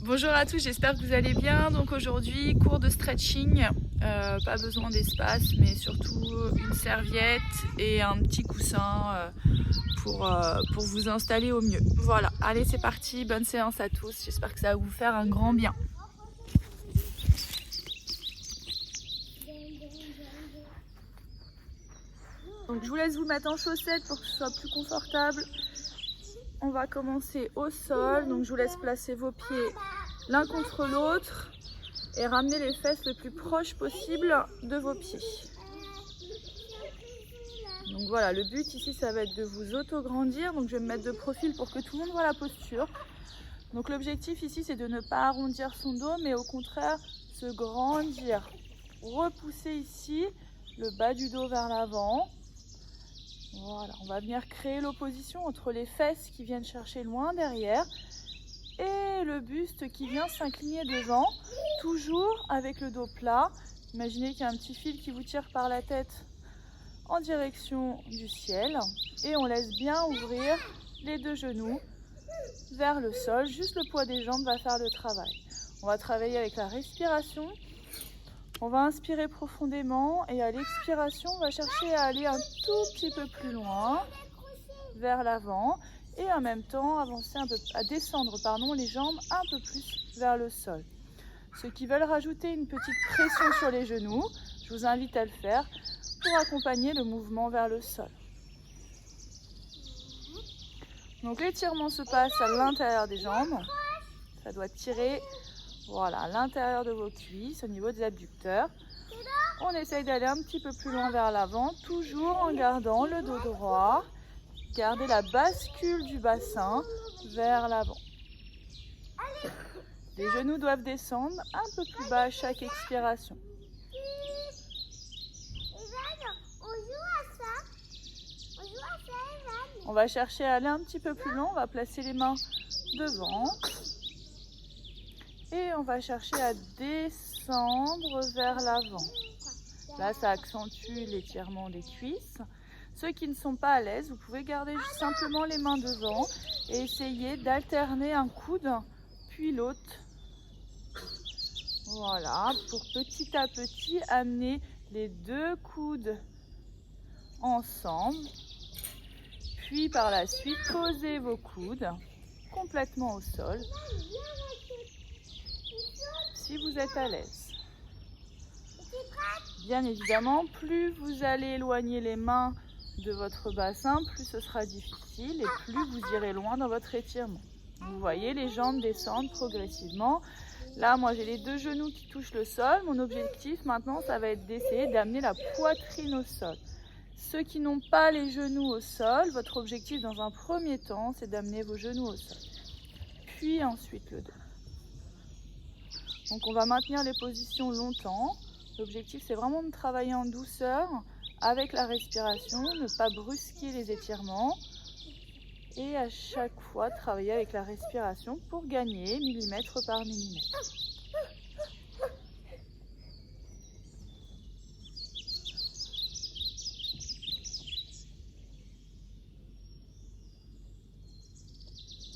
Bonjour à tous, j'espère que vous allez bien. Donc aujourd'hui, cours de stretching, pas besoin d'espace, mais surtout une serviette et un petit coussin pour vous installer au mieux. Voilà, allez c'est parti, bonne séance à tous, j'espère que ça va vous faire un grand bien. Donc je vous laisse vous mettre en chaussettes pour que ce soit plus confortable. On va commencer au sol, donc je vous laisse placer vos pieds l'un contre l'autre et ramener les fesses le plus proche possible de vos pieds. Donc voilà, le but ici ça va être de vous auto-grandir, donc je vais me mettre de profil pour que tout le monde voit la posture. Donc l'objectif ici c'est de ne pas arrondir son dos mais au contraire se grandir. Repousser ici le bas du dos vers l'avant. Voilà, on va venir créer l'opposition entre les fesses qui viennent chercher loin derrière et le buste qui vient s'incliner devant, toujours avec le dos plat. Imaginez qu'il y a un petit fil qui vous tire par la tête en direction du ciel et on laisse bien ouvrir les deux genoux vers le sol. Juste le poids des jambes va faire le travail. On va travailler avec la respiration. On va inspirer profondément et à l'expiration, on va chercher à aller un tout petit peu plus loin vers l'avant et en même temps avancer un peu, à descendre les jambes un peu plus vers le sol. Ceux qui veulent rajouter une petite pression sur les genoux, je vous invite à le faire pour accompagner le mouvement vers le sol. Donc l'étirement se passe à l'intérieur des jambes, ça doit tirer. Voilà, à l'intérieur de vos cuisses, au niveau des abducteurs. On essaye d'aller un petit peu plus loin vers l'avant, toujours en gardant le dos droit. Gardez la bascule du bassin vers l'avant. Les genoux doivent descendre un peu plus bas à chaque expiration. On va chercher à aller un petit peu plus loin, on va placer les mains devant. Et on va chercher à descendre vers l'avant. Là, ça accentue l'étirement des cuisses. Ceux qui ne sont pas à l'aise, vous pouvez garder simplement les mains devant et essayer d'alterner un coude puis l'autre. Voilà, pour petit à petit amener les deux coudes ensemble. Puis par la suite, posez vos coudes complètement au sol. Si vous êtes à l'aise. Bien évidemment, plus vous allez éloigner les mains de votre bassin, plus ce sera difficile et plus vous irez loin dans votre étirement. Vous voyez, les jambes descendent progressivement. Là, moi, j'ai les deux genoux qui touchent le sol. Mon objectif maintenant, ça va être d'essayer d'amener la poitrine au sol. Ceux qui n'ont pas les genoux au sol, votre objectif dans un premier temps, c'est d'amener vos genoux au sol. Puis ensuite le dos. Donc on va maintenir les positions longtemps. L'objectif c'est vraiment de travailler en douceur avec la respiration, ne pas brusquer les étirements et à chaque fois travailler avec la respiration pour gagner millimètre par millimètre.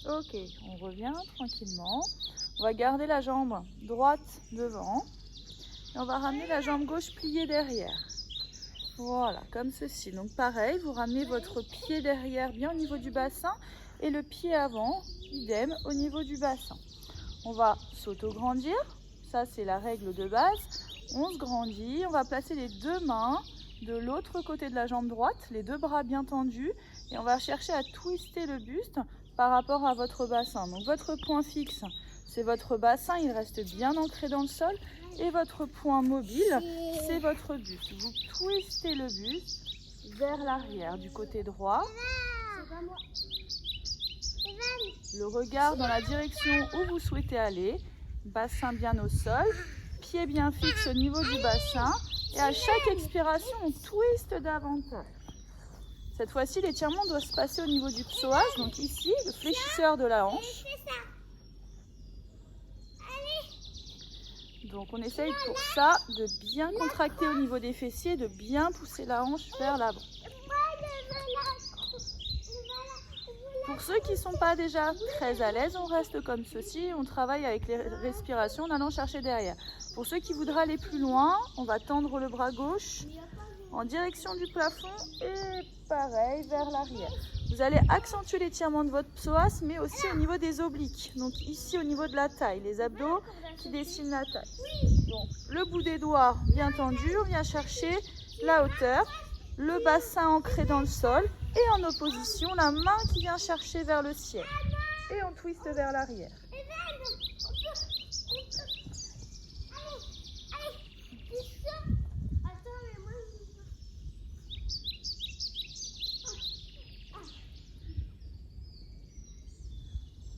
Ok, on revient tranquillement. On va garder la jambe droite devant et on va ramener la jambe gauche pliée derrière. Voilà, comme ceci. Donc pareil, vous ramenez votre pied derrière bien au niveau du bassin et le pied avant, idem, au niveau du bassin. On va s'auto-grandir, ça c'est la règle de base. On se grandit, on va placer les deux mains de l'autre côté de la jambe droite, les deux bras bien tendus et on va chercher à twister le buste par rapport à votre bassin. Donc votre point fixe, c'est votre bassin, il reste bien ancré dans le sol. Et votre point mobile, c'est votre buste. Vous twistez le buste vers l'arrière du côté droit. Le regard dans la direction où vous souhaitez aller. Bassin bien au sol, pied bien fixe au niveau du bassin. Et à chaque expiration, on twiste davantage. Cette fois-ci, l'étirement doit se passer au niveau du psoas. Donc ici, le fléchisseur de la hanche. Donc on essaye pour ça de bien contracter au niveau des fessiers, de bien pousser la hanche vers l'avant. Pour Pour ceux qui ne sont pas déjà très à l'aise, on reste comme ceci. On travaille avec les respirations en allant chercher derrière. Pour ceux qui voudraient aller plus loin, on va tendre le bras gauche en direction du plafond et pareil vers l'arrière. Vous allez accentuer l'étirement de votre psoas, mais aussi au niveau des obliques. Donc ici au niveau de la taille, les abdos qui dessinent la taille. Donc le bout des doigts bien tendu, on vient chercher la hauteur, le bassin ancré dans le sol et en opposition, la main qui vient chercher vers le ciel. Et on twiste vers l'arrière.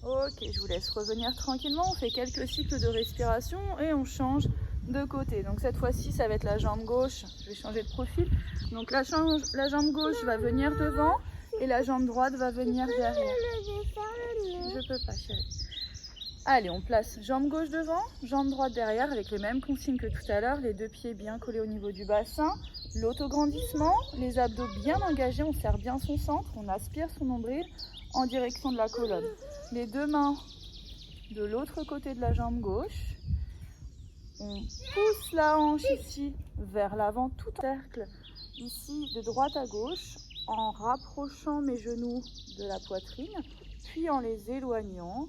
Ok, je vous laisse revenir tranquillement. On fait quelques cycles de respiration et on change de côté. Donc cette fois-ci, ça va être la jambe gauche. Je vais changer de profil. Donc la jambe gauche va venir devant et la jambe droite va venir derrière. Je peux pas, chérie. Allez, on place jambe gauche devant, jambe droite derrière avec les mêmes consignes que tout à l'heure. Les deux pieds bien collés au niveau du bassin. L'autograndissement, les abdos bien engagés. On serre bien son centre. On aspire son nombril en direction de la colonne. Les deux mains de l'autre côté de la jambe gauche. On pousse la hanche ici vers l'avant, tout en cercle, ici de droite à gauche, en rapprochant mes genoux de la poitrine, puis en les éloignant.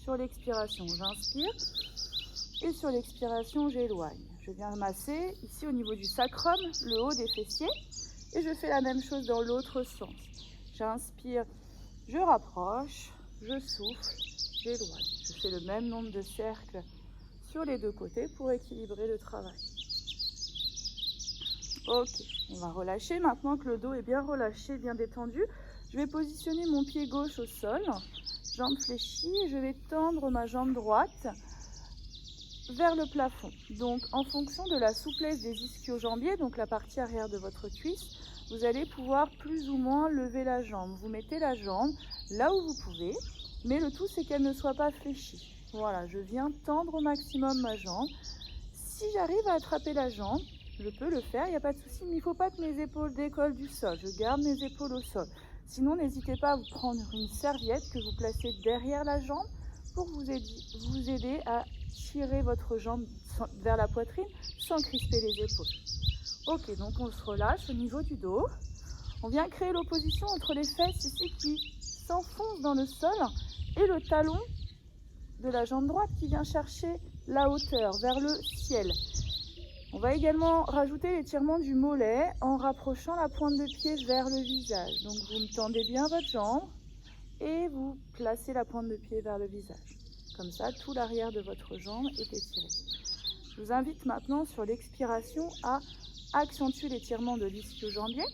Sur l'expiration, j'inspire et sur l'expiration, j'éloigne. Je viens masser ici au niveau du sacrum, le haut des fessiers, et je fais la même chose dans l'autre sens. J'inspire, je rapproche, je souffle, j'éloigne. Je fais le même nombre de cercles sur les deux côtés pour équilibrer le travail. Ok, on va relâcher. Maintenant que le dos est bien relâché, bien détendu, je vais positionner mon pied gauche au sol, jambe fléchie, et je vais tendre ma jambe droite vers le plafond. Donc en fonction de la souplesse des ischio-jambiers, donc la partie arrière de votre cuisse, vous allez pouvoir plus ou moins lever la jambe. Vous mettez la jambe là où vous pouvez, mais le tout c'est qu'elle ne soit pas fléchie. Voilà, je viens tendre au maximum ma jambe. Si j'arrive à attraper la jambe, je peux le faire, il n'y a pas de souci, mais il ne faut pas que mes épaules décollent du sol. Je garde mes épaules au sol. Sinon, n'hésitez pas à vous prendre une serviette que vous placez derrière la jambe pour vous aider à tirer votre jambe vers la poitrine sans crisper les épaules. Ok, donc on se relâche au niveau du dos. On vient créer l'opposition entre les fesses ici qui s'enfoncent dans le sol et le talon de la jambe droite qui vient chercher la hauteur vers le ciel. On va également rajouter l'étirement du mollet en rapprochant la pointe de pied vers le visage. Donc vous me tendez bien votre jambe et vous placez la pointe de pied vers le visage. Comme ça, tout l'arrière de votre jambe est étiré. Je vous invite maintenant sur l'expiration à accentuer l'étirement de l'ischio-jambier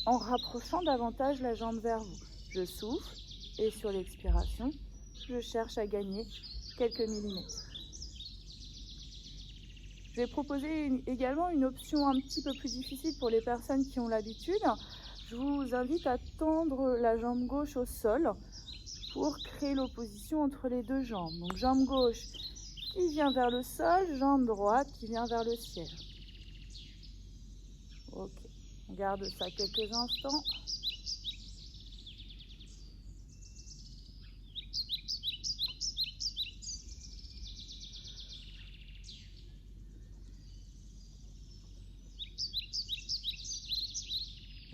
en rapprochant davantage la jambe vers vous. Je souffle et sur l'expiration, je cherche à gagner quelques millimètres. Je vais proposer également une option un petit peu plus difficile pour les personnes qui ont l'habitude. Je vous invite à tendre la jambe gauche au sol pour créer l'opposition entre les deux jambes. Donc jambe gauche qui vient vers le sol, jambe droite qui vient vers le ciel. Ok, on garde ça quelques instants.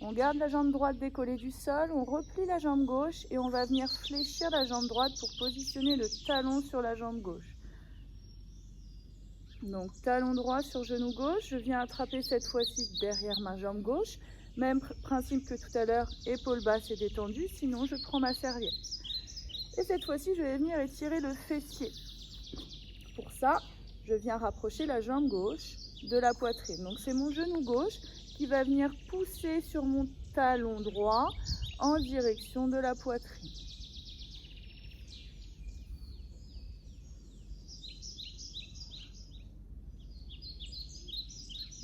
On garde la jambe droite décollée du sol, on replie la jambe gauche et on va venir fléchir la jambe droite pour positionner le talon sur la jambe gauche. Donc talon droit sur genou gauche, je viens attraper cette fois-ci derrière ma jambe gauche. Même principe que tout à l'heure, épaule basse et détendue, sinon je prends ma serviette. Et cette fois-ci, je vais venir étirer le fessier. Pour ça, je viens rapprocher la jambe gauche de la poitrine. Donc c'est mon genou gauche qui va venir pousser sur mon talon droit en direction de la poitrine.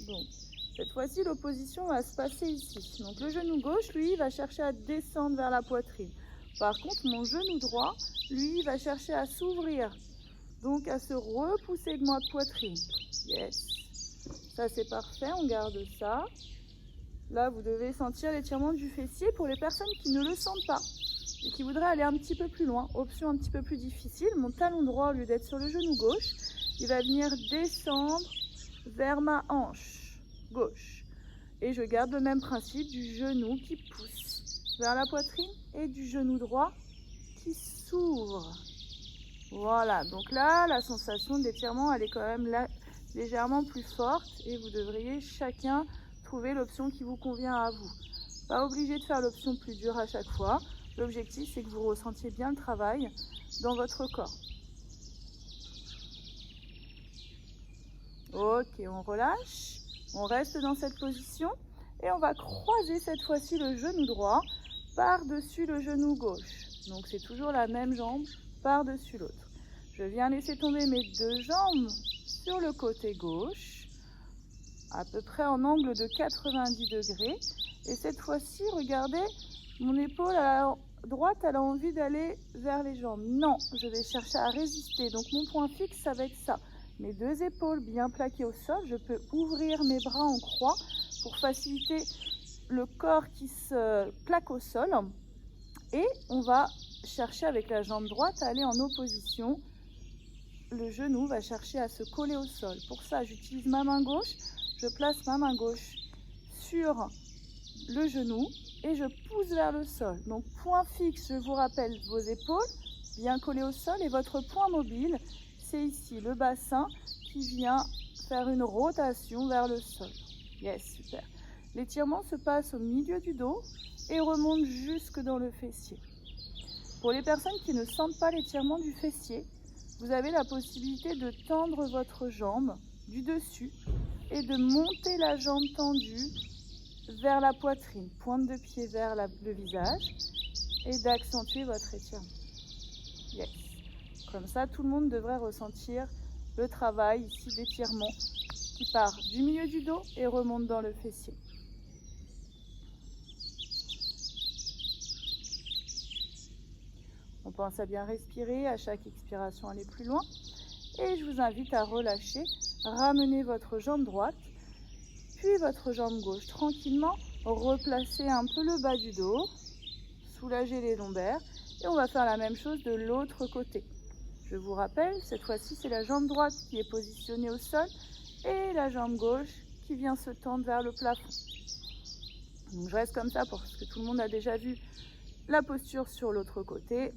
Donc, cette fois-ci, l'opposition va se passer ici. Donc le genou gauche, lui, va chercher à descendre vers la poitrine. Par contre, mon genou droit, lui, va chercher à s'ouvrir. Donc à se repousser de ma poitrine. Yes. Ça, c'est parfait, on garde ça. Là, vous devez sentir l'étirement du fessier pour les personnes qui ne le sentent pas. et qui voudrait aller un petit peu plus loin. Option un petit peu plus difficile, mon talon droit au lieu d'être sur le genou gauche, il va venir descendre vers ma hanche gauche. Et je garde le même principe du genou qui pousse vers la poitrine et du genou droit qui s'ouvre. Voilà, donc là, la sensation d'étirement, elle est quand même là, légèrement plus forte et vous devriez chacun trouver l'option qui vous convient à vous. Pas obligé de faire l'option plus dure à chaque fois. L'objectif, c'est que vous ressentiez bien le travail dans votre corps. Ok, on relâche, on reste dans cette position et on va croiser cette fois-ci le genou droit par-dessus le genou gauche. Donc c'est toujours la même jambe par-dessus l'autre. Je viens laisser tomber mes deux jambes sur le côté gauche, à peu près en angle de 90 degrés. Et cette fois-ci, regardez, mon épaule à la droite, elle a envie d'aller vers les jambes. Non, je vais chercher à résister. Donc mon point fixe, ça va être ça. Mes deux épaules bien plaquées au sol, je peux ouvrir mes bras en croix pour faciliter le corps qui se plaque au sol. Et on va chercher avec la jambe droite à aller en opposition. Le genou va chercher à se coller au sol. Pour ça, j'utilise ma main gauche. Je place ma main gauche sur le genou et je pousse vers le sol. Donc point fixe, je vous rappelle vos épaules bien collées au sol et votre point mobile, c'est ici le bassin qui vient faire une rotation vers le sol. Yes, super. L'étirement se passe au milieu du dos et remonte jusque dans le fessier. Pour les personnes qui ne sentent pas l'étirement du fessier, vous avez la possibilité de tendre votre jambe du dessus et de monter la jambe tendue vers la poitrine, pointe de pied vers le visage et d'accentuer votre étirement. Yes. Comme ça, tout le monde devrait ressentir le travail ici d'étirement qui part du milieu du dos et remonte dans le fessier. On pense à bien respirer, à chaque expiration aller plus loin. Et je vous invite à relâcher, ramener votre jambe droite, puis votre jambe gauche tranquillement, replacer un peu le bas du dos, soulager les lombaires et on va faire la même chose de l'autre côté. Je vous rappelle, cette fois-ci c'est la jambe droite qui est positionnée au sol et la jambe gauche qui vient se tendre vers le plafond. Donc je reste comme ça parce que tout le monde a déjà vu la posture sur l'autre côté.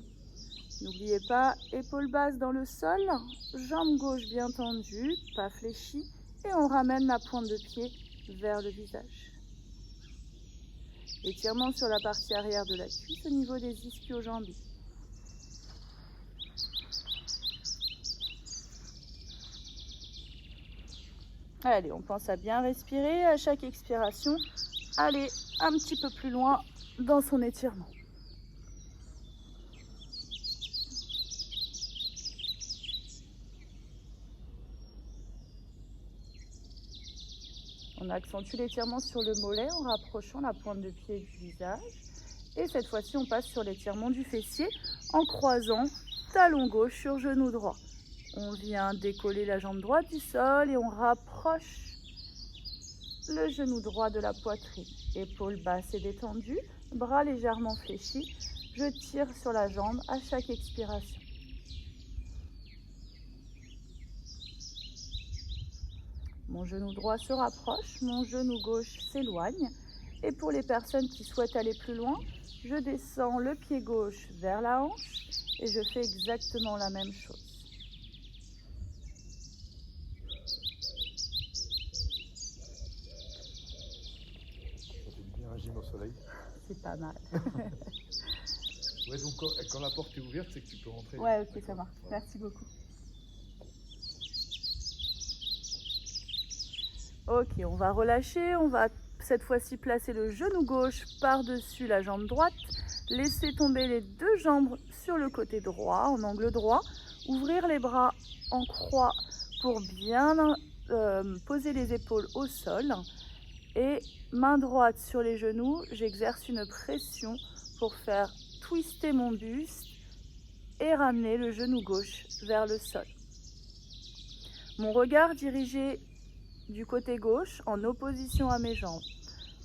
N'oubliez pas, épaules basses dans le sol, jambe gauche bien tendue, pas fléchie et on ramène la pointe de pied vers le visage. Étirement sur la partie arrière de la cuisse au niveau des ischio-jambiers. Allez, on pense à bien respirer à chaque expiration. Allez un petit peu plus loin dans son étirement. On accentue l'étirement sur le mollet en rapprochant la pointe de pied du visage. Et cette fois-ci, on passe sur l'étirement du fessier en croisant talon gauche sur genou droit. On vient décoller la jambe droite du sol et on rapproche le genou droit de la poitrine. Épaules basses et détendues, bras légèrement fléchis. Je tire sur la jambe à chaque expiration. Mon genou droit se rapproche, mon genou gauche s'éloigne. Et pour les personnes qui souhaitent aller plus loin, je descends le pied gauche vers la hanche et je fais exactement la même chose. Ça fait bien un gym au soleil. C'est pas mal. Ouais, donc quand la porte est ouverte, c'est que tu peux rentrer. Ouais, ok, ça marche. Voilà. Merci beaucoup. Ok, on va relâcher, on va cette fois-ci placer le genou gauche par-dessus la jambe droite, laisser tomber les deux jambes sur le côté droit, en angle droit, ouvrir les bras en croix pour bien poser les épaules au sol et main droite sur les genoux, j'exerce une pression pour faire twister mon buste et ramener le genou gauche vers le sol. Mon regard dirigé du côté gauche en opposition à mes jambes.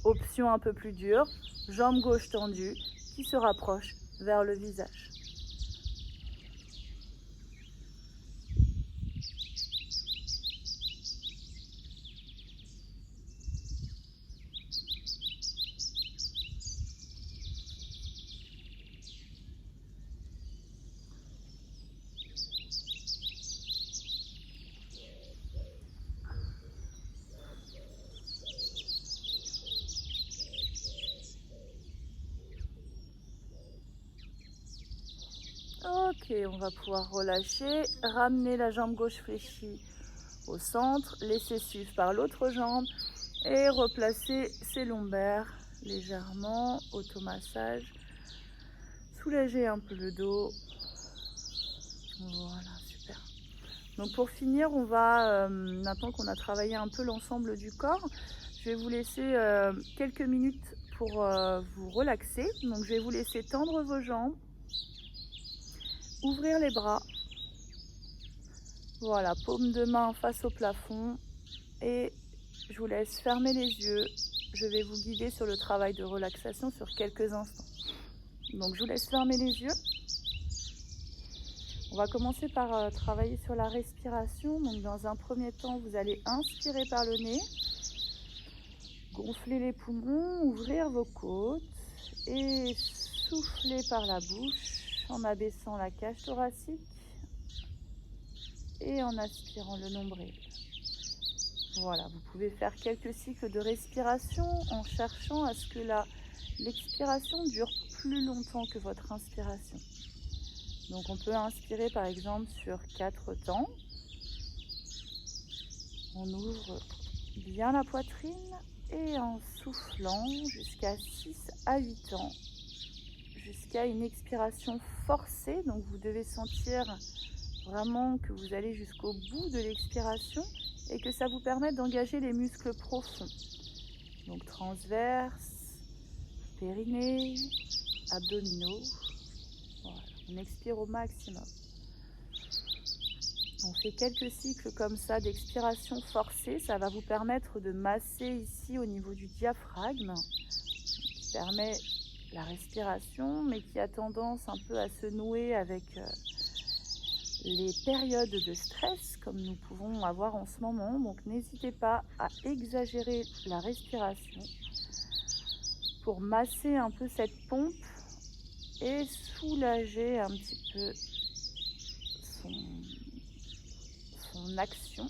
Option un peu plus dure, jambe gauche tendue qui se rapproche vers le visage. Ok, on va pouvoir relâcher, ramener la jambe gauche fléchie au centre, laisser suivre par l'autre jambe et replacer ses lombaires légèrement, automassage, soulager un peu le dos. Voilà, super. Donc pour finir, on va, maintenant qu'on a travaillé un peu l'ensemble du corps, je vais vous laisser quelques minutes pour vous relaxer. Donc je vais vous laisser tendre vos jambes, ouvrir les bras. Voilà, paume de main face au plafond et je vous laisse fermer les yeux. Je vais vous guider sur le travail de relaxation sur quelques instants. Donc je vous laisse fermer les yeux. On va commencer par travailler sur la respiration. Donc dans un premier temps, vous allez inspirer par le nez, gonfler les poumons, ouvrir vos côtes et souffler par la bouche en abaissant la cage thoracique et en aspirant le nombril. Voilà, vous pouvez faire quelques cycles de respiration en cherchant à ce que l'expiration dure plus longtemps que votre inspiration. Donc on peut inspirer par exemple sur 4 temps. On ouvre bien la poitrine et en soufflant jusqu'à 6 à 8 temps, jusqu'à une expiration forcée. Donc vous devez sentir vraiment que vous allez jusqu'au bout de l'expiration et que ça vous permet d'engager les muscles profonds. Donc transverse, périnée, abdominaux. Voilà. On expire au maximum. On fait quelques cycles comme ça d'expiration forcée. Ça va vous permettre de masser ici au niveau du diaphragme, qui permet la respiration, mais qui a tendance un peu à se nouer avec les périodes de stress, comme nous pouvons avoir en ce moment. Donc n'hésitez pas à exagérer la respiration pour masser un peu cette pompe et soulager un petit peu son action.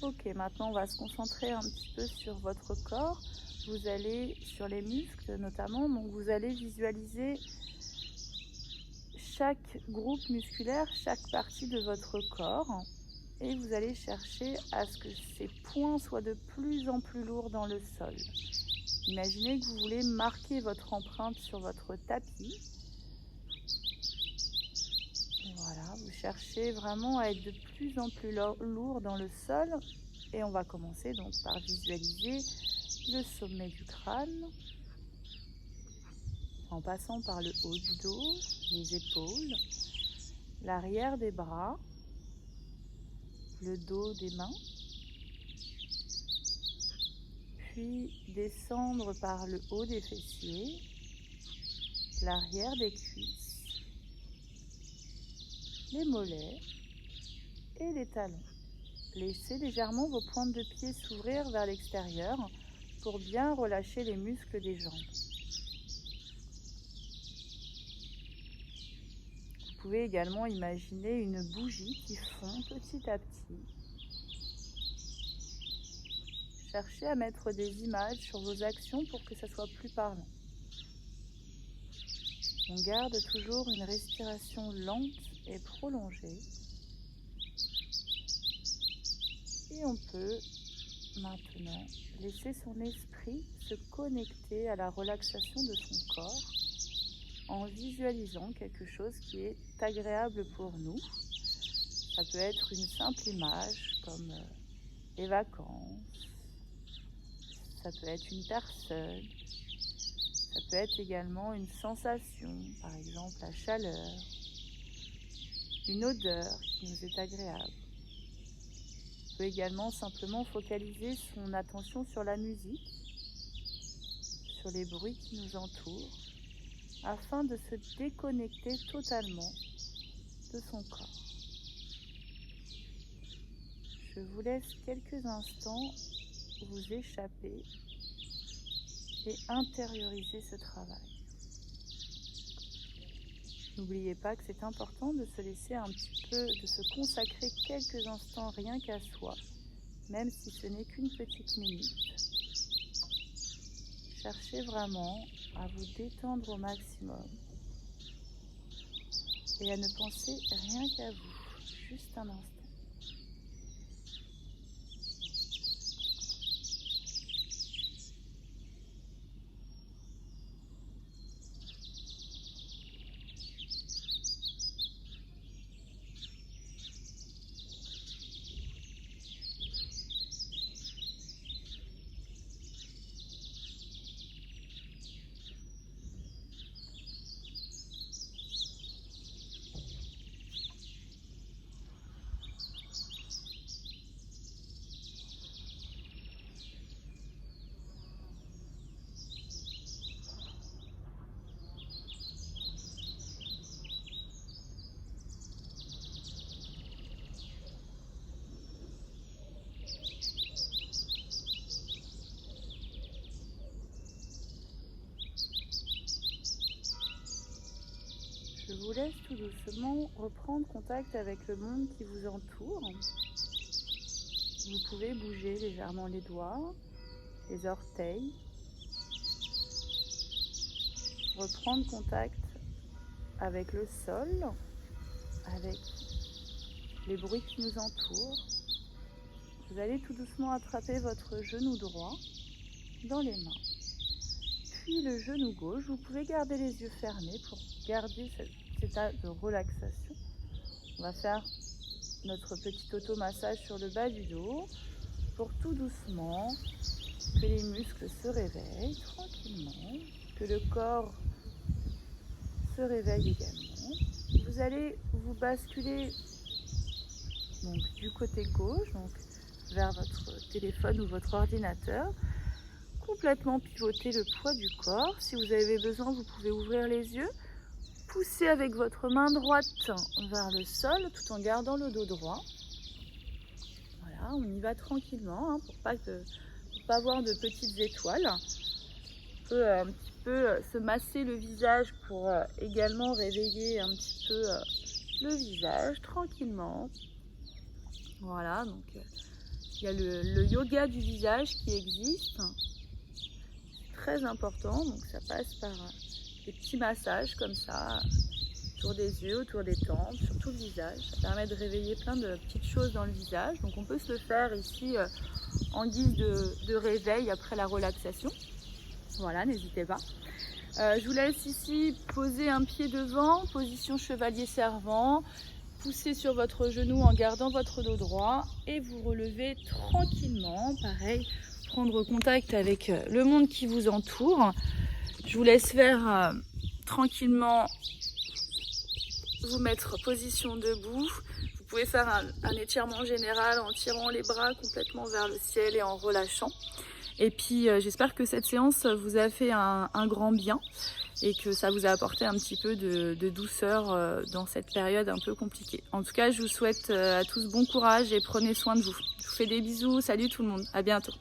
Ok, maintenant on va se concentrer un petit peu sur votre corps. Vous allez, sur les muscles notamment, donc vous allez visualiser chaque groupe musculaire, chaque partie de votre corps. Et vous allez chercher à ce que ces points soient de plus en plus lourds dans le sol. Imaginez que vous voulez marquer votre empreinte sur votre tapis. Voilà, vous cherchez vraiment à être de plus en plus lourd dans le sol. Et on va commencer donc par visualiser le sommet du crâne, en passant par le haut du dos, les épaules, l'arrière des bras, le dos des mains, puis descendre par le haut des fessiers, l'arrière des cuisses, les mollets et les talons. Laissez légèrement vos pointes de pied s'ouvrir vers l'extérieur pour bien relâcher les muscles des jambes. Vous pouvez également imaginer une bougie qui fond petit à petit. Cherchez à mettre des images sur vos actions pour que ça soit plus parlant. On garde toujours une respiration lente et prolongée. Et on peut maintenant laisser son esprit se connecter à la relaxation de son corps en visualisant quelque chose qui est agréable pour nous. Ça peut être une simple image comme les vacances, ça peut être une personne, ça peut être également une sensation, par exemple la chaleur, une odeur qui nous est agréable. On peut également simplement focaliser son attention sur la musique, sur les bruits qui nous entourent, afin de se déconnecter totalement de son corps. Je vous laisse quelques instants vous échapper et intérioriser ce travail. N'oubliez pas que c'est important de se laisser un petit peu, de se consacrer quelques instants rien qu'à soi, même si ce n'est qu'une petite minute. Cherchez vraiment à vous détendre au maximum et à ne penser rien qu'à vous, juste un instant. Je vous laisse tout doucement reprendre contact avec le monde qui vous entoure. Vous pouvez bouger légèrement les doigts, les orteils, reprendre contact avec le sol, avec les bruits qui nous entourent. Vous allez tout doucement attraper votre genou droit dans les mains. Puis le genou gauche, vous pouvez garder les yeux fermés pour garder cet état de relaxation. On va faire notre petit automassage sur le bas du dos pour tout doucement que les muscles se réveillent tranquillement, que le corps se réveille également. Vous allez vous basculer donc, du côté gauche, donc vers votre téléphone ou votre ordinateur. Complètement pivoter le poids du corps. Si vous avez besoin, vous pouvez ouvrir les yeux. Poussez avec votre main droite vers le sol tout en gardant le dos droit. Voilà, on y va tranquillement pour pas avoir de petites étoiles. On peut un petit peu se masser le visage pour également réveiller un petit peu le visage tranquillement. Voilà, donc il y a le yoga du visage qui existe. Très important, donc ça passe par des petits massages comme ça, autour des yeux, autour des tempes, sur tout le visage. Ça permet de réveiller plein de petites choses dans le visage. Donc on peut se le faire ici en guise de réveil après la relaxation. Voilà, n'hésitez pas. Je vous laisse ici poser un pied devant, position chevalier servant. Poussez sur votre genou en gardant votre dos droit et vous relevez tranquillement, pareil. Prendre contact avec le monde qui vous entoure. Je vous laisse faire tranquillement, vous mettre position debout. Vous pouvez faire un étirement général en tirant les bras complètement vers le ciel et en relâchant. Et puis j'espère que cette séance vous a fait un grand bien et que ça vous a apporté un petit peu de douceur dans cette période un peu compliquée. En tout cas, je vous souhaite à tous bon courage et prenez soin de vous. Je vous fais des bisous, salut tout le monde, à bientôt.